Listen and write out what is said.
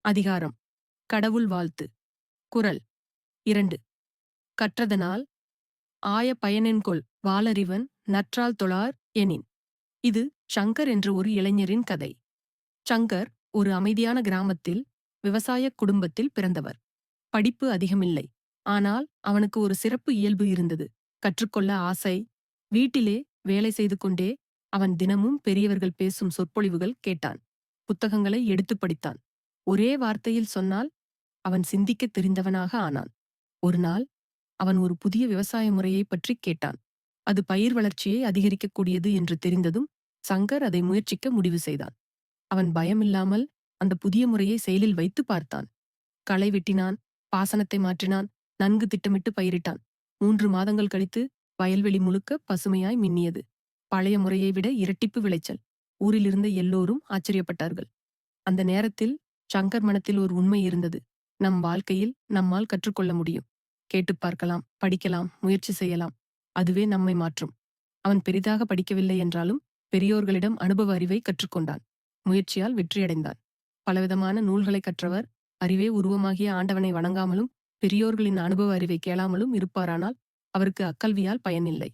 அதிகாரம் கடவுள் வாழ்த்து. குறள் 2. கற்றதனால் ஆய பயனென்கொல் வாளறிவன் நற்றால் தொழார் எனின். இது சங்கர் என்ற ஒரு இளைஞரின் கதை. சங்கர் ஒரு அமைதியான கிராமத்தில் விவசாயக் குடும்பத்தில் பிறந்தவர். படிப்பு அதிகமில்லை. ஆனால் அவனுக்கு ஒரு சிறப்பு இயல்பு இருந்தது. கற்றுக்கொள்ள ஆசை. வீட்டிலே வேலை செய்து கொண்டே அவன் தினமும் பெரியவர்கள் பேசும் சொற்பொழிவுகள் கேட்டான். புத்தகங்களை எடுத்துப் படித்தான். ஒரே வார்த்தையில் சொன்னால் அவன் சிந்திக்கத் தெரிந்தவனாக ஆனான். ஒரு நாள் அவன் ஒரு புதிய விவசாய முறையை பற்றி கேட்டான். அது பயிர் வளர்ச்சியை அதிகரிக்கக்கூடியது என்று தெரிந்ததும் சங்கர் அதை முயற்சிக்க முடிவு செய்தான். அவன் பயமில்லாமல் அந்த புதிய முறையை செயலில் வைத்து பார்த்தான். களை வெட்டினான், பாசனத்தை மாற்றினான், நன்கு திட்டமிட்டு பயிரிட்டான். 3 மாதங்கள் கழித்து வயல்வெளி முழுக்க பசுமையாய் மின்னியது. பழைய முறையை விட இரட்டிப்பு விளைச்சல். ஊரிலிருந்த எல்லோரும் ஆச்சரியப்பட்டார்கள். அந்த நேரத்தில் சங்கர் மனத்தில் ஒரு உண்மை இருந்தது. நம் வாழ்க்கையில் நம்மால் கற்றுக்கொள்ள முடியும். கேட்டுப் பார்க்கலாம், படிக்கலாம், முயற்சி செய்யலாம். அதுவே நம்மை மாற்றும். அவன் பெரிதாக படிக்கவில்லை என்றாலும் பெரியோர்களிடம் அனுபவ அறிவை கற்றுக்கொண்டான். முயற்சியால் வெற்றியடைந்தான். பலவிதமான நூல்களை கற்றவர் அறிவே உருவமாகிய ஆண்டவனை வணங்காமலும் பெரியோர்களின் அனுபவ அறிவை கேளாமலும் இருப்பாரானால் அவருக்கு அக்கல்வியால் பயனில்லை.